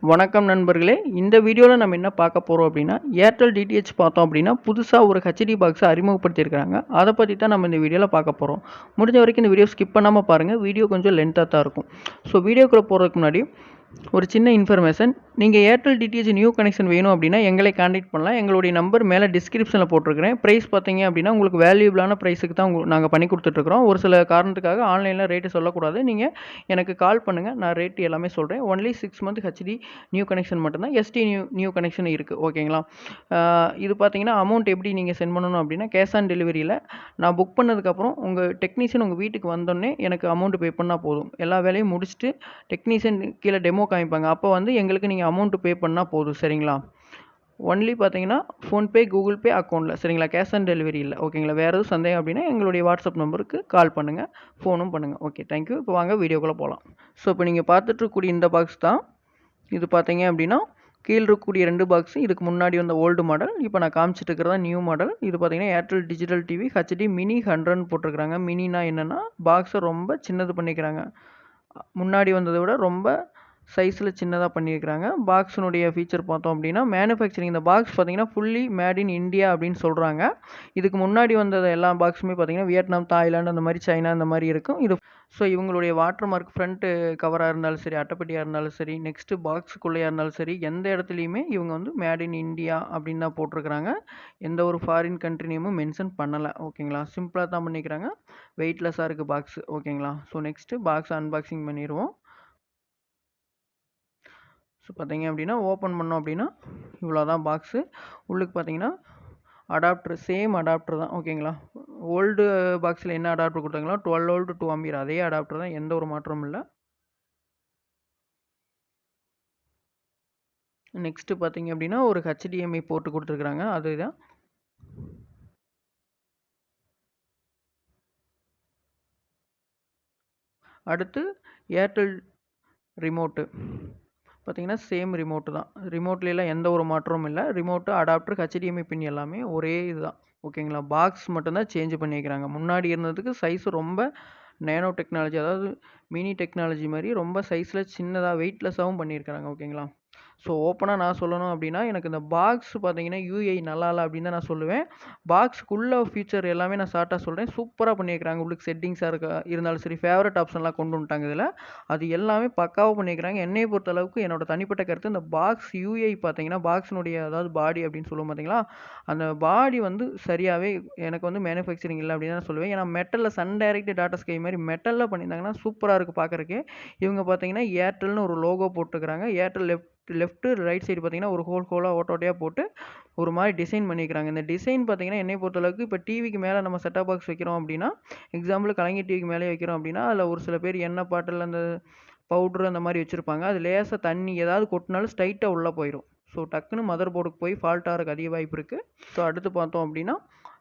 வணக்கம் நண்பர்களே. இந்த வீடியோவில் நம்ம என்ன பார்க்க போகிறோம் அப்படின்னா, ஏர்டெல் டிடிஹெச் பார்த்தோம் அப்படின்னா புதுசாக ஒரு ஹெச்டி பாக்ஸை அறிமுகப்படுத்தியிருக்கிறாங்க. அதை பற்றி தான் நம்ம இந்த வீடியோவில் பார்க்க போகிறோம். முடிஞ்ச வரைக்கும் இந்த வீடியோ ஸ்கிப் பண்ணாமல் பாருங்கள். வீடியோ கொஞ்சம் லென்த்தாக தான் இருக்கும். ஸோ வீடியோக்குள்ளே போகிறதுக்கு முன்னாடி ஒரு சின்ன இன்ஃபர்மேஷன். நீங்கள் ஏர்டெல் டிடிஹெச் நியூ கனெக்ஷன் வேணும் அப்படின்னா எங்களை காண்டாக்ட் பண்ணலாம். எங்களுடைய நம்பர் மேலே டிஸ்கிரிப்ஷனில் போட்டிருக்கிறேன். ப்ரைஸ் பார்த்தீங்க அப்படின்னா உங்களுக்கு வேல்யூபிளான ப்ரைஸுக்கு தான் நாங்கள் பண்ணி கொடுத்துட்ருக்குறோம். ஒரு சில காரணத்துக்காக ஆன்லைனில் ரேட்டு சொல்லக்கூடாது. நீங்கள் எனக்கு கால் பண்ணுங்கள், நான் ரேட்டு எல்லாமே சொல்கிறேன். Only 6 month HD new connection மட்டும்தான். எஸ்டி நியூ கனெக்ஷன் இருக்குது. ஓகேங்களா? இது பார்த்தீங்கன்னா அமௌண்ட் எப்படி நீங்கள் சென்ட் பண்ணணும் அப்படின்னா கேஷ் ஆன் டெலிவரியில் நான் புக் பண்ணதுக்கப்புறம் உங்கள் டெக்னீஷியன் உங்கள் வீட்டுக்கு வந்தோடனே எனக்கு அமௌண்ட் பே பண்ணால் போதும். எல்லா வேலையும் முடிச்சுட்டு டெக்னீஷியன் கீழே டெமோ காமிப்பாங்க. அப்போ வந்து எங்களுக்கு நீங்கள் அமௌண்ட் பே பண்ணால் போதும். சரிங்களா? ஒன்லி பார்த்தீங்கன்னா ஃபோன்பே, கூகுள் பே அக்கௌண்ட்டில். சரிங்களா? கேஷ் ஆன் டெலிவரி இல்லை. ஓகேங்களா? வேறு எதுவும் சந்தேகம் அப்படின்னா எங்களுடைய வாட்ஸ்அப் நம்பருக்கு கால் பண்ணுங்கள், ஃபோனும் பண்ணுங்கள். Okay, thank you. இப்போ வாங்க வீடியோக்குள்ளே போகலாம். ஸோ இப்போ நீங்கள் பார்த்துட்ருக்கக்கூடிய இந்த பாக்ஸ் தான். இது பார்த்தீங்க அப்படின்னா கீழே இருக்கக்கூடிய 2 பாக்ஸ் இதுக்கு முன்னாடி வந்த ஓல்டு மாடல். இப்போ நான் காமிச்சிட்டு இருக்கிறதா நியூ மாடல். இது பார்த்தீங்கன்னா Airtel digital TV HD mini 100ன்னு போட்டிருக்கிறாங்க. மினினா என்னென்னா பாக்ஸை ரொம்ப சின்னது பண்ணிக்கிறாங்க. முன்னாடி வந்ததை விட ரொம்ப சைஸில் சின்னதாக பண்ணியிருக்கிறாங்க. பாக்ஸினுடைய ஃபீச்சர் பார்த்தோம் அப்படின்னா மேனுஃபேக்சரிங் இந்த பாக்ஸ் பார்த்தீங்கன்னா ஃபுல்லி மேட் இன் இந்தியா அப்படின்னு சொல்கிறாங்க. இதுக்கு முன்னாடி வந்தது எல்லா பாக்ஸுமே பார்த்தீங்கன்னா வியட்நாம், தாய்லாந்து, அந்த மாதிரி சைனா அந்த மாதிரி இருக்கும். இது ஸோ இவங்களுடைய வாட்டர் மார்க் ஃப்ரண்ட்டு கவராக இருந்தாலும் சரி, அட்டைப்பெட்டியாக இருந்தாலும் சரி, நெக்ஸ்ட்டு பாக்ஸுக்குள்ளேயா இருந்தாலும் சரி, எந்த இடத்துலையுமே இவங்க வந்து மேட் இன் இந்தியா அப்படின்னு தான் போட்டிருக்கிறாங்க. எந்த ஒரு ஃபாரின் கண்ட்ரி நேமும் மென்ஷன் பண்ணலை. ஓகேங்களா? சிம்பிளாக தான் பண்ணிக்கிறாங்க. வெயிட்லெஸ்ஸாக இருக்குது பாக்ஸு. ஓகேங்களா? ஸோ நெக்ஸ்ட்டு பாக்ஸ் அன்பாக்சிங் பண்ணிடுவோம். ஸோ பார்த்தீங்க அப்படின்னா ஓப்பன் பண்ணோம் அப்படின்னா இவ்வளோ தான் பாக்ஸு. உள்ளுக்கு பார்த்தீங்கன்னா அடாப்டர், சேம் அடாப்டர் தான். ஓகேங்களா? ஓல்டு பாக்ஸில் என்ன அடாப்டர் கொடுத்தாங்களோ 12 வோல்ட் 2 ஆம்பியர் அதே அடாப்டர் தான். எந்த ஒரு மாற்றமும் இல்லை. நெக்ஸ்ட்டு பார்த்தீங்க அப்படின்னா ஒரு ஹெச்டிஎம்ஐ போட்டு கொடுத்துருக்குறாங்க. அதுதான். அடுத்து ஏர்டெல் ரிமோட்டு பார்த்தீங்கன்னா சேம் ரிமோட்டு தான். ரிமோட்லாம் எந்த ஒரு மாற்றமும் இல்லை. ரிமோட்டு, அடாப்டர், ஹெச்டிஎம்ஐ பின் எல்லாமே ஒரே இதுதான். ஓகேங்களா? பாக்ஸ் மட்டும்தான் சேஞ்ச் பண்ணிக்கிறாங்க. முன்னாடி இருந்ததுக்கு சைஸ் ரொம்ப நேனோ டெக்னாலஜி, அதாவது மினி டெக்னாலஜி மாதிரி ரொம்ப சைஸில் சின்னதாக வெயிட்லெஸ்ஸாகவும் பண்ணியிருக்கிறாங்க. ஓகேங்களா? ஸோ ஓப்பனாக நான் சொல்லணும் அப்படின்னா எனக்கு இந்த பாக்ஸ் பார்த்தீங்கன்னா யூஐ நல்லா இல்லை அப்படின்னு தான் நான் சொல்லுவேன். பாக்ஸுக்குள்ள ஃபீச்சர் எல்லாமே நான் ஷார்ட்டாக சொல்கிறேன். சூப்பராக பண்ணியிருக்கிறாங்க. உள்ளுக்கு செட்டிங்ஸாக இருந்தாலும் சரி, ஃபேவரட் ஆப்ஷன்லாம் கொண்டு வந்துட்டாங்க இதில். அது எல்லாமே பக்காவாக பண்ணியிருக்கிறாங்க. என்னையை பொறுத்தளவுக்கு என்னோட தனிப்பட்ட கருத்து, இந்த பாக்ஸ் யூஐ பார்த்தீங்கன்னா பாக்ஸினுடைய அதாவது பாடி அப்படின்னு சொல்லுவோம் பார்த்தீங்களா, அந்த பாடி வந்து சரியாகவே எனக்கு வந்து மேனுஃபேக்சரிங் இல்லை அப்படின்னு தான் சொல்லுவேன். ஏன்னா மெட்டலில் சன் டைரக்ட் டாட்டா ஸ்கை மாதிரி மெட்டலில் பண்ணியிருந்தாங்கன்னா சூப்பராக இருக்குது பார்க்குறக்கே. இவங்க பார்த்தீங்கன்னா ஏர்டெல்னு ஒரு லோகோ போட்டுருக்கிறாங்க. ஏர்டெல் லெஃப்ட்டு ரைட் சைடு பார்த்தீங்கன்னா ஒரு ஹோலாக ஓட்டையாக போட்டு ஒரு மாதிரி டிசைன் பண்ணிக்கிறாங்க. இந்த டிசைன் பார்த்தீங்கன்னா என்னை பொறுத்தளவுக்கு இப்போ டிவிக்கு மேலே நம்ம செட்டப் பாக்ஸ் வைக்கிறோம் அப்படின்னா, எக்ஸாம்பிள் கலைஞர் டிவிக்கு மேலே வைக்கிறோம் அப்படின்னா அதில் ஒரு சில பேர் எண்ணெய் பாட்டில் அந்த பவுட்ரு அந்த மாதிரி வச்சுருப்பாங்க. அது லேசாக தண்ணி ஏதாவது கொட்டினாலும் ஸ்ட்ரைட்டாக உள்ளே போயிடும். ஸோ டக்குன்னு மதர் போர்டுக்கு போய் ஃபால்ட் ஆகிறதுக்கு அதிக வாய்ப்பு இருக்குது. ஸோ அடுத்து பார்த்தோம் அப்படின்னா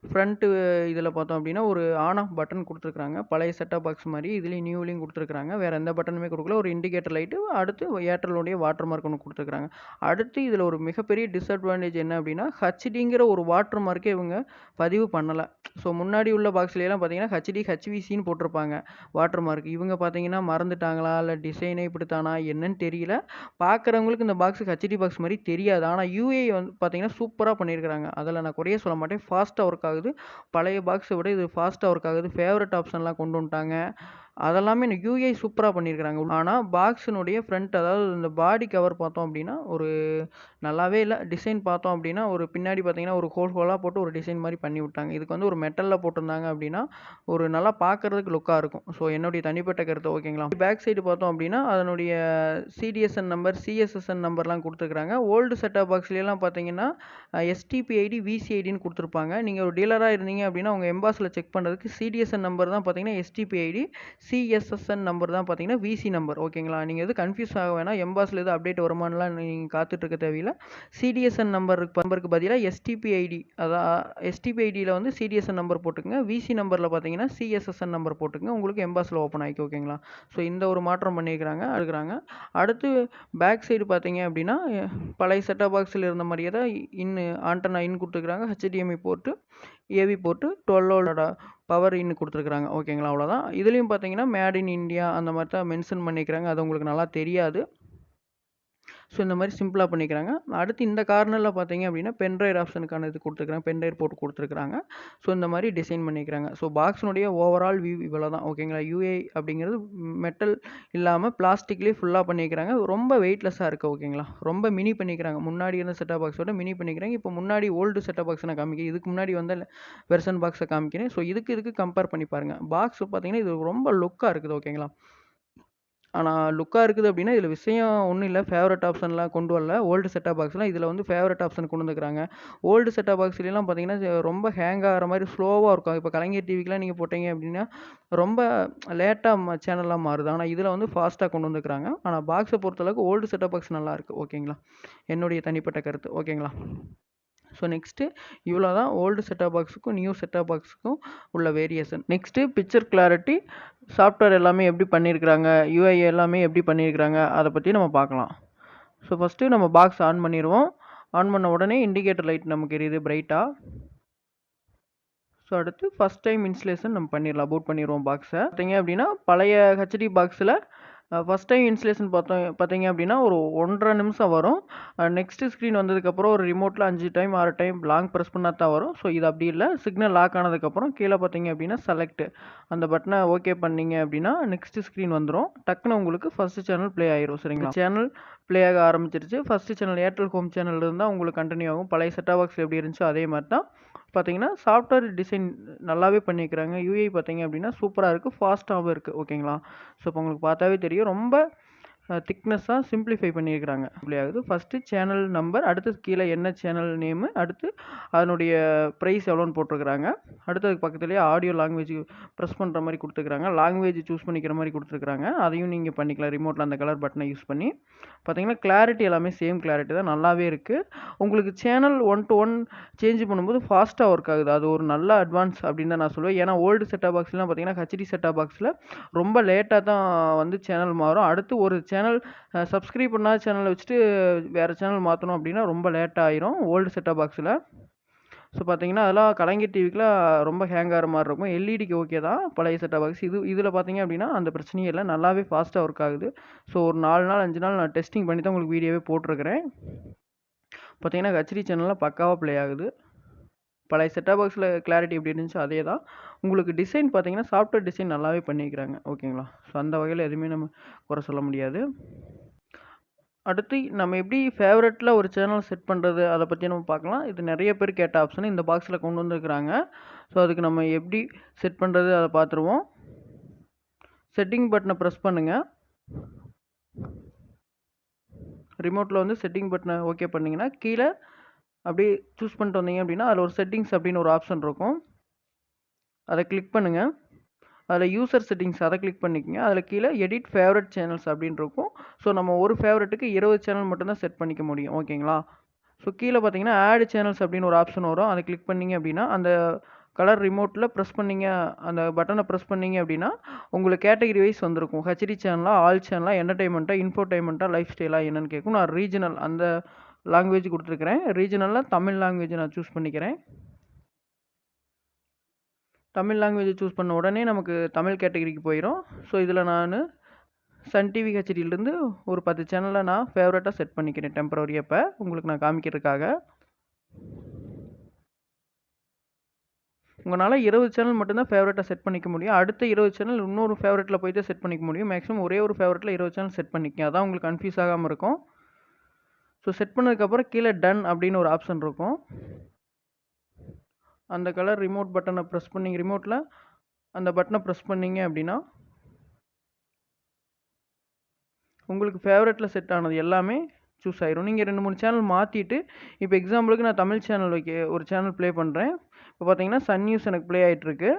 ஃப்ரண்ட்டு இதில் பார்த்தோம் அப்படின்னா ஒரு ஆன் ஆஃப் பட்டன் கொடுத்துருக்குறாங்க. பழைய செட்டப் பாக்ஸ் மாதிரி இதுலேயும் நியூலையும் கொடுத்துருக்குறாங்க. வேறு எந்த பட்டனுமே கொடுக்கல. ஒரு இண்டிகேட்டர் லைட்டு, அடுத்து ஏர்டெல்லுடைய வாட்டர் மார்க் ஒன்று கொடுத்துருக்குறாங்க. அடுத்து இதில் ஒரு மிகப்பெரிய டிஸ்அட்வான்டேஜ் என்ன அப்படின்னா ஹெச்டிங்கிற ஒரு வாட்டர் மார்க்கே இவங்க பதிவு பண்ணலை. ஸோ முன்னாடி உள்ள பாக்ஸ்லாம் பார்த்தீங்கன்னா ஹெச்டி, ஹெச்விசின்னு போட்டிருப்பாங்க வாட்டர் மார்க். இவங்க பார்த்தீங்கன்னா மறந்துட்டாங்களா இல்லை டிசைனே இப்படித்தானா என்னன்னு தெரியல. பார்க்குறவங்களுக்கு இந்த பாக்ஸுக்கு ஹெச்டி பாக்ஸ் மாதிரி தெரியாது. ஆனால் யூஏ வந்து பார்த்தீங்கன்னா சூப்பராக பண்ணியிருக்கிறாங்க. அதில் நான் குறைய சொல்ல மாட்டேன். ஃபாஸ்ட்டாக ஒர்க் ஆகுது. பழைய பாக்ஸை விட இது ஃபாஸ்ட்டாக ஒர்க் ஆகுது. ஃபேவரட் ஆப்ஷன்லாம் கொண்டு வந்துட்டாங்க. அதெல்லாமே இந்த யூஐ சூப்பராக பண்ணியிருக்கிறாங்க. ஆனால் பாக்ஸினுடைய ஃப்ரண்ட் அதாவது இந்த பாடி கவர் பார்த்தோம் அப்படின்னா ஒரு நல்லாவே இல்லை. டிசைன் பார்த்தோம் அப்படின்னா ஒரு பின்னாடி பார்த்தீங்கன்னா ஒரு ஹோலாக போட்டு ஒரு டிசைன் மாதிரி பண்ணி விட்டாங்க. இதுக்கு வந்து ஒரு மெட்டலில் போட்டிருந்தாங்க அப்படின்னா ஒரு நல்லா பார்க்குறதுக்கு லுக்காக இருக்கும். ஸோ என்னுடைய தனிப்பட்ட கருத்து. ஓகேங்களா? பேக் சைடு பார்த்தோம் அப்படின்னா அதனுடைய சிடிஎஸ்என் நம்பர், சிஎஸ்எஸ்என் நம்பர்லாம் கொடுத்துருக்குறாங்க. ஓல்டு செட்டப் பாக்ஸ்லாம் பார்த்தீங்கன்னா எஸ்டிபி ஐடி, விசி ஐடின்னு கொடுத்துருப்பாங்க. நீங்கள் ஒரு டீலராக இருந்தீங்க அப்படின்னா உங்கள் எம்பாஸில் செக் பண்ணுறதுக்கு சிடிஎஸ்என் நம்பர் தான் பார்த்தீங்கன்னா எஸ்டிபி ஐடி, சிஎஸ்எஸ்என் நம்பர் தான் பார்த்தீங்கன்னா விசி நம்பர். ஓகேங்களா? நீங்கள் எதுவும் கன்ஃபியூஸ் ஆக வேணாம். எம்பாஸில் எதுவும் அப்டேட் வருமானலாம் நீங்கள் காத்துட்ருக்க தேவையில்லை. சிடிஎஸ்என் நம்பருக்கு பதிலாக எஸ்டிபி ஐடி, அதான் எஸ்டிபி ஐடியில் வந்து சிடிஎஸ்என் நம்பர் போட்டுக்கங்க. விசி நம்பரில் பார்த்தீங்கன்னா சிஎஸ்எஸ்என் நம்பர் போட்டுக்கங்க. உங்களுக்கு எம்பாஸில் ஓப்பன் ஆகிக்கும். ஓகேங்களா? ஸோ இந்த ஒரு மாற்றம் பண்ணியிருக்கிறாங்க. அடுத்து பேக் சைடு பார்த்தீங்க அப்படின்னா பழைய செட்டப் பாக்ஸில் இருந்த மாதிரியே தான் ஆண்டனா இன் கொடுத்துருக்குறாங்க. ஹெச்டிஎம்ஐ போட்டு, ஏவி போட்டு 12 வோல்டோட பவர் இன்னு கொடுத்துருக்குறாங்க. ஓகேங்களா? அவ்வளோதான். இதுலேயும் பார்த்தீங்கன்னா மேட் இன் இந்தியா அந்த மாதிரி தான் மென்ஷன் பண்ணிக்கிறாங்க. அது உங்களுக்கு நல்லா தெரியாது. ஸோ இந்த மாதிரி சிம்பிளாக பண்ணிக்கிறாங்க. அடுத்து இந்த கார்னரில் பார்த்தீங்க அப்படின்னா பென்ட்ரைவ் ஆப்ஷனுக்கான இது கொடுத்துருக்காங்க, பென்ட்ரைவ் போட்டு கொடுத்துருக்காங்க. ஸோ இந்த மாதிரி டிசைன் பண்ணிக்கிறாங்க. ஸோ பாக்ஸினுடைய ஓவரால் வியூ இவ்வளோ தான். ஓகேங்களா. யூஏ அப்படிங்கிறது மெட்டல் இல்லாமல் பிளாஸ்டிக்லேயே ஃபுல்லாக பண்ணிக்கிறாங்க. ரொம்ப வெயிட்லெஸ்ஸாக இருக்குது. ஓகேங்களா. ரொம்ப மினி பண்ணிக்கிறாங்க. முன்னாடி இருந்த செட்டப் பாக்ஸோட மினி பண்ணிக்கிறாங்க. இப்போ முன்னாடி ஓல்டு செட்டப் பாக்ஸ் நான் காமிக்கிறேன், இதுக்கு முன்னாடி வந்த வெர்ஷன் பாக்ஸை காமிக்கிறேன். ஸோ இதுக்கு கம்பேர் பண்ணி பாருங்கள். பாக்ஸ் பார்த்தீங்கன்னா இது ரொம்ப லுக்காக இருக்குது. ஓகேங்களா. ஆனால் லுக்காக இருக்குது அப்படின்னா இதில் விஷயம் ஒன்றும் இல்லை. ஃபேவரட் ஆப்ஷன்லாம் கொண்டு வரல. ஓல்டு செட்டப் பாக்ஸ்லாம் இதில் வந்து ஃபேவரட் ஆப்ஷன் கொண்டு வந்துக்கிறாங்க. ஓல்டு செட்டப் பாக்ஸ்லாம் பார்த்தீங்கன்னா ரொம்ப ஹேங் ஆகிற மாதிரி ஸ்லோவாக இருக்கும். இப்போ கலைஞர் டிவிக்கெலாம் நீங்கள் போட்டீங்க அப்படின்னா ரொம்ப லேட்டாக சேனல்லாம் மாறுது. ஆனால் இதில் வந்து ஃபாஸ்ட்டாக கொண்டு வந்துக்கிறாங்க. ஆனால் பாக்ஸை பொறுத்தளவுக்கு ஓல்டு செட்டப் பாக்ஸ் நல்லாயிருக்கு. ஓகேங்களா. என்னுடைய தனிப்பட்ட கருத்து. ஓகேங்களா. ஸோ நெக்ஸ்ட்டு இவ்வளோ தான் ஓல்டு செட்டப் பாக்ஸுக்கும் நியூ செட்டப் பாக்ஸுக்கும் உள்ள variation. Next picture clarity, software எல்லாமே எப்படி பண்ணியிருக்கிறாங்க, யூஐ எல்லாமே எப்படி பண்ணியிருக்கிறாங்க, அதை பற்றி நம்ம பார்க்கலாம். ஸோ ஃபஸ்ட்டு நம்ம பாக்ஸ் ஆன் பண்ணிடுவோம். ஆன் பண்ண உடனே இண்டிகேட்டர் லைட் நமக்கு எரியுது பிரைட்டாக. ஸோ அடுத்து ஃபஸ்ட் டைம் இன்ஸ்டலேஷன் நம்ம பண்ணிடலாம். பூட் பண்ணிடுவோம் பாக்ஸை. பார்த்தீங்க அப்படின்னா பழைய ஹெச்டி பாக்ஸில் ஃபஸ்ட் டைம் இன்ஸ்டலேஷன் பார்த்தீங்க அப்படின்னா ஒரு 1.5 நிமிஷம் வரும். நெக்ஸ்ட்டு ஸ்க்ரீன் வந்ததுக்கப்புறம் ஒரு ரிமோட்டில் 5 டைம் 6 டைம் லாங் ப்ரெஸ் பண்ணால் தான் வரும். ஸோ இது அப்படி இல்லை. சிக்னல் லாக் ஆனதுக்கப்புறம் கீழே பார்த்தீங்க அப்படின்னா செலக்ட் அந்த பட்டனை ஓகே பண்ணீங்க அப்படின்னா நெக்ஸ்ட்டு ஸ்க்ரீன் வந்துடும். டக்குன்னு உங்களுக்கு ஃபஸ்ட்டு சேனல் ப்ளே ஆயிரும். சரிங்களா. சேனல் ப்ளே ஆக ஆரம்பிச்சிருச்சு. First channel Airtel home channel இருந்தால் உங்களுக்கு கண்டினியூ ஆகும். பழைய செட்டாப் பாக்ஸ் எப்படி இருந்துச்சோ அதே மாதிரி தான். பார்த்தீங்கன்னா சாஃப்ட்வேர் டிசைன் நல்லாவே பண்ணிக்கிறாங்க. யூஐ பார்த்தீங்க அப்படின்னா சூப்பராக இருக்குது, ஃபாஸ்ட்டாகவும் இருக்குது. ஓகேங்களா. ஸோ இப்போ உங்களுக்கு பார்த்தாவே தெரியும் ரொம்ப திக்னஸாக சிம்பிளிஃபை பண்ணியிருக்கிறாங்க. இப்படி ஆகுது. ஃபஸ்ட்டு சேனல் நம்பர், அடுத்து கீழே என்ன சேனல் நேமு, அடுத்து அதனுடைய ப்ரைஸ் எவ்வளோன்னு போட்டிருக்கிறாங்க. அடுத்து அதுக்கு பக்கத்துலேயே ஆடியோ லாங்குவேஜ் ப்ரெஸ் பண்ணுற மாதிரி கொடுத்துருக்குறாங்க. லாங்குவேஜ் சூஸ் பண்ணிக்கிற மாதிரி கொடுத்துருக்குறாங்க. அதையும் நீங்கள் பண்ணிக்கலாம் ரிமோட்டில் அந்த கலர் பட்டனை யூஸ் பண்ணி. பார்த்தீங்கன்னா கிளாரிட்டி எல்லாமே சேம் கிளாரிட்டி தான், நல்லாவே இருக்குது. உங்களுக்கு சேனல் 1 to 1 சேஞ்ச் பண்ணும்போது ஃபாஸ்ட்டாக ஒர்க் ஆகுது. அது ஒரு நல்ல அட்வான்ஸ் அப்படின்னு தான் நான் சொல்லுவேன். ஏன்னா ஓல்டு செட்டாப் பாக்ஸ்லாம் பார்த்தீங்கன்னா ஹெச்டி செட்டாப் பாக்ஸில் ரொம்ப லேட்டாக தான் வந்து சேனல் மாறும். அடுத்து ஒரு சேனல் சப்ஸ்கிரைப் பண்ணாத சேனலை வச்சுட்டு வேறு சேனல் மாற்றணும் அப்படின்னா ரொம்ப லேட் ஆயிரும் ஓல்டு செட்டாப் பாக்ஸில். ஸோ பார்த்தீங்கன்னா அதெல்லாம் கலைஞர் டிவிக்கெலாம் ரொம்ப ஹேங் ஆகிற மாதிரி இருக்கும். எல்இடிக்கு ஓகே தான் பழைய செட்டாப் பாக்ஸ். இதில் பார்த்தீங்க அப்படின்னா அந்த பிரச்சனையே இல்லை, நல்லாவே ஃபாஸ்ட்டாக ஒர்க் ஆகுது. ஸோ ஒரு 4 நாள் 5 நாள் நான் டெஸ்டிங் பண்ணி தான் உங்களுக்கு வீடியோவே போட்டிருக்கிறேன். பார்த்தீங்கன்னா ஹெச்டி சேனலில் பக்காவாக ப்ளே ஆகுது. பழைய செட்டாப் பாக்ஸில் கிளாரிட்டி எப்படி இருந்துச்சு அதே தான். உங்களுக்கு டிசைன் பார்த்தீங்கன்னா சாஃப்ட்வேர் டிசைன் நல்லாவே பண்ணிக்கிறாங்க. ஓகேங்களா. ஸோ அந்த வகையில் எதுவுமே நம்ம குறை சொல்ல முடியாது. அடுத்து நம்ம எப்படி ஃபேவரட்டில் ஒரு சேனல் செட் பண்ணுறது அதை பற்றி நம்ம பார்க்கலாம். இது நிறைய பேர் கேட்ட ஆப்ஷன் இந்த பாக்ஸில் கொண்டு வந்துருக்குறாங்க. ஸோ அதுக்கு நம்ம எப்படி செட் பண்ணுறது அதை பார்த்துருவோம். செட்டிங் பட்டனை ப்ரெஸ் பண்ணுங்கள். ரிமோட்டில் வந்து செட்டிங் பட்டனை ஓகே பண்ணிங்கன்னா கீழே அப்படியே சூஸ் பண்ணிட்டு வந்தீங்க அப்படின்னா அதில் ஒரு செட்டிங்ஸ் அப்படின்னு ஒரு ஆப்ஷன் இருக்கும். அதை கிளிக் பண்ணுங்கள். அதில் யூசர் செட்டிங்ஸ் அதை கிளிக் பண்ணிக்கோங்க. அதில் கீழே எடிட் ஃபேவரட் சேனல்ஸ் அப்படின்னு இருக்கும். ஸோ நம்ம ஒரு ஃபேவரட்டுக்கு 20 சேனல் மட்டும்தான் செட் பண்ணிக்க முடியும். ஓகேங்களா. ஸோ கீழே பார்த்தீங்கன்னா ஆட் சேனல்ஸ் அப்படின்னு ஒரு ஆப்ஷன் வரும். அதை கிளிக் பண்ணிங்க அப்படின்னா அந்த கலர் ரிமோட்டில் ப்ரெஸ் பண்ணிங்க, அந்த பட்டனை ப்ரெஸ் பண்ணிங்க அப்படின்னா உங்களுக்கு கேட்டகரி வைஸ் வந்திருக்கும். ஹெச்டி சேனலாக, ஆல் சேனலாக, என்டர்டைன்மெண்ட்டாக, இன்ஃபோடைன்மெண்ட்டாக, லைஃப் ஸ்டைலாக என்னென்னு கேட்கும். நான் ரீஜனல் அந்த லாங்குவேஜ் கொடுத்துருக்குறேன். ரீஜனலில் தமிழ் லாங்குவேஜ் நான் சூஸ் பண்ணிக்கிறேன். தமிழ் லாங்குவேஜ் சூஸ் பண்ண உடனே நமக்கு தமிழ் கேட்டகரிக்கு போயிடும். ஸோ இதில் நான் சன் டிவி ஹெச்டியிலேருந்து ஒரு 10 சேனலை நான் ஃபேவரட்டாக செட் பண்ணிக்கிறேன் டெம்பரவரியாக. இப்போ உங்களுக்கு நான் காமிக்கிறதுக்காக. உங்களால் 20 சேனல் மட்டும்தான் ஃபேவரட்டாக செட் பண்ணிக்க முடியும். அடுத்த 20 சேனல் இன்னொரு ஃபேவரட்டில் போய்ட்டு செட் பண்ணிக்க முடியும். மேக்ஸிமம் ஒரே ஒரு ஃபேவரட்டில் 20 சேனல் செட் பண்ணிக்கங்க. அதான் உங்களுக்கு கன்ஃபியூஸ் ஆகாமல் இருக்கும். ஸோ செட் பண்ணதுக்கப்புறம் கீழே டன் அப்படின்னு ஒரு ஆப்ஷன் இருக்கும். அந்த கலர் ரிமோட் பட்டனை ப்ரெஸ் பண்ணிங்க, ரிமோட்டில் அந்த பட்டனை ப்ரெஸ் பண்ணிங்க அப்படின்னா உங்களுக்கு ஃபேவரட்டில் செட் ஆனது எல்லாமே சூஸ் ஆயிரும். நீங்கள் 2-3 சேனல் மாற்றிட்டு, இப்போ எக்ஸாம்பிளுக்கு நான் தமிழ் சேனல் ஒரு சேனல் ப்ளே பண்ணுறேன். இப்போ பார்த்தீங்கன்னா சன் நியூஸ் எனக்கு ப்ளே ஆகிட்டுருக்கு.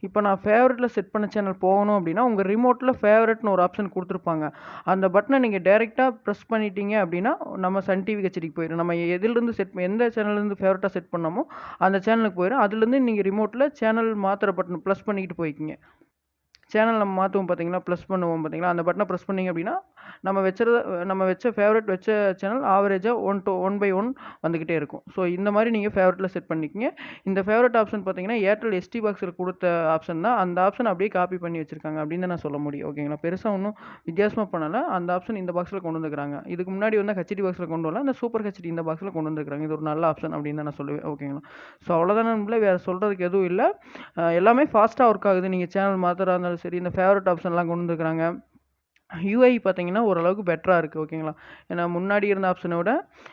இப்போ நான் ஃபேவரட்டில் செட் பண்ண சேனல் போகணும் அப்படின்னா உங்கள் ரிமோட்டில் ஃபேவரட்னு ஒரு ஆப்ஷன் கொடுத்துருப்பாங்க. அந்த பட்டனை நீங்கள் டேரெக்டாக ப்ரெஸ் பண்ணிட்டீங்க அப்படின்னா நம்ம சன் டிவி ஹெச்டிக்கு போயிடும். நம்ம எதிலிருந்து எந்த சேனல்லேருந்து ஃபேவரட்டாக செட் பண்ணோமோ அந்த சேனலுக்கு போயிடும். அதுலேருந்து நீங்கள் ரிமோட்டில் சேனல் மாற்றுற பட்டன் ப்ளஸ் பண்ணிக்கிட்டு போய்க்கிங்க. சேனல் நம்ம மாற்றுவோம் பார்த்தீங்களா, ப்ளஸ் பண்ணுவோம் பார்த்தீங்களா, அந்த பட்டனை ப்ரெஸ் பண்ணிங்க அப்படின்னா நம்ம வச்ச ஃபேவரட் வச்ச சேனல் ஆவரேஜா 1/1 வந்துகிட்டே இருக்கும். ஸோ இந்த மாதிரி நீங்க ஃபேவரட்ல செட் பண்ணிக்கங்க. இந்த ஃபேவரட் ஆப்ஷன் பார்த்தீங்கன்னா, ஏர்டெல் எஸ்டி பாக்ஸ்ல குடுத்த ஆப்ஷன் தான். அந்த ஆப்ஷன் அப்படியே காப்பி பண்ணி வச்சிருக்காங்க அப்படின்னு தான் நான் சொல்ல முடியும். ஓகேங்களா? பெருசா ஒண்ணும் வித்தியாசமா பண்ணல. அந்த ஆப்ஷன் இந்த பாக்ஸ்ல கொண்டு வந்துருக்காங்க. இதுக்கு முன்னாடி வந்து ஹெச்டி பாக்ஸ்ல கொண்டு வரல. இந்த சூப்பர் ஹெச்டி இந்த பாக்ஸ்ல கொண்டு வந்துருக்காங்க. இது ஒரு நல்ல ஆப்ஷன் அப்படின்னு தான் நான் சொல்லுவேன். ஓகேங்களா? ஸோ அவ்வளோதான் நண்பர்களே. வேற சொல்றதுக்கு எதுவும் இல்ல. எல்லாமே ஃபாஸ்ட்டா ஒர்க் ஆகுது. நீங்க சேனல் மாத்துறதா இருந்தாலும் சரி, இந்த ஃபேவரட் ஆப்ஷன்லாம் கொண்டு வந்துருக்காங்க. யூஐ பார்த்தீங்கன்னா, ஓரளவுக்கு பெட்டரா இருக்கு. ஓகேங்களா? ஏன்னா முன்னாடி இருந்த ஆப்ஷன விட,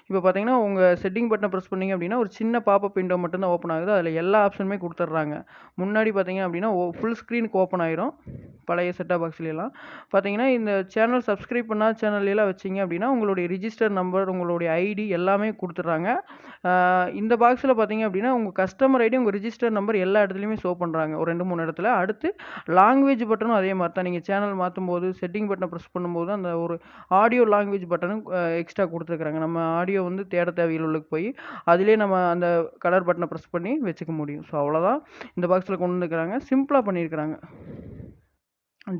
இப்ப பார்த்தீங்கன்னா, உங்க செட்டிங் பட்டன பிரஸ் பண்ணீங்க அப்படின்னா, ஒரு சின்ன பாப்பப் விண்டோ மட்டும் தான் ஓப்பன் ஆகுது. அதில எல்லா ஆப்ஷனுமே குடுத்துடுறாங்க. முன்னாடி பார்த்தீங்க அப்படின்னா, ஃபுல் ஸ்க்ரீனுக்கு ஓப்பன் ஆயிரும். பழைய செட்டாப் பாக்ஸ்லலாம். பார்த்தீங்கன்னா, இந்த சேனல் சப்ஸ்கிரைப் பண்ணாத சேனல்லாம் வச்சீங்க அப்படின்னா, உங்களுடைய ரிஜிஸ்டர் நம்பர், உங்களுடைய ஐடி எல்லாமே குடுத்துடுறாங்க. இந்த பாக்ஸ்ல பார்த்தீங்க அப்படின்னா, உங்க கஸ்டமர் ஐடி, உங்க ரிஜிஸ்டர் நம்பர் எல்லா இடத்துலயுமே ஷோ பண்றாங்க. ஒரு 2, 3 இடத்துல. அடுத்து லாங்குவேஜ் பட்டனும் அதே மாரி தான். நீங்க சேனல் மாத்தும்போது, செட்டிங் பட்டன பிரஸ் பண்ணும்போது, அந்த ஒரு ஆடியோ லாங்குவேஜ் பட்டனும் எக்ஸ்ட்ரா குடுத்துருக்காங்க. நம்ம ஆடியோ வந்து தேட தேவையில்ல உள்ளுக்கு போய், அதிலேயே நம்ம அந்த கலர் பட்டன பிரஸ் பண்ணி வச்சுக்க முடியும். ஸோ அவ்வளோதான். இந்த பாக்ஸ்ல கொண்டு வந்துருக்காங்க. சிம்பிளா பண்ணியிருக்கிறாங்க.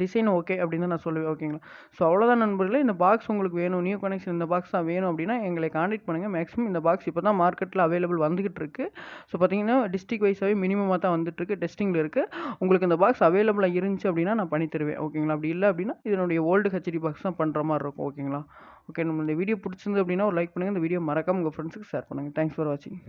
டிசைன் ஓகே அப்படின்னு தான் நான் சொல்லுவேன். ஓகேங்களா? ஸோ அவ்வளோதான் நண்பர்களே. இந்த பாக்ஸ் உங்களுக்கு வேணும், நியூ கனெக்ஷன் இந்த பாக்ஸ் தான் வேணும் அப்படின்னா, எங்களை கான்டாக்ட் பண்ணுங்க. மேக்ஸிமம் இந்த பாக்ஸ் இப்போ தான் மார்க்கெட்ல அவைலபிள் வந்துகிட்டு இருக்கு. ஸோ பார்த்தீங்கன்னா, டிஸ்ட்ரிக்ட் வைஸாவே மினிமமா தான் வந்துட்டு இருக்கு. டெஸ்டிங்ல இருக்கு. உங்களுக்கு இந்த பாக்ஸ் அவைலபிளா இருந்துச்சு அப்படின்னா, நான் பண்ணி தருவேன். ஓகேங்களா? அப்படி இல்ல அப்படின்னா, இதனுடைய ஓல்டு ஹெச்டி பாக்ஸ் தான் பண்ற மாரி இருக்கும். ஓகேங்களா? ஓகே. நம்ம இந்த வீடியோ புடிச்சிருந்தது அப்படின்னா, ஒரு லைக் பண்ணுங்க. இந்த வீடியோ மறக்காம உங்க ஃப்ரெண்ட்ஸ்க்கு ஷேர் பண்ணுங்க. தேங்க்ஸ் ஃபார் வாட்சிங்.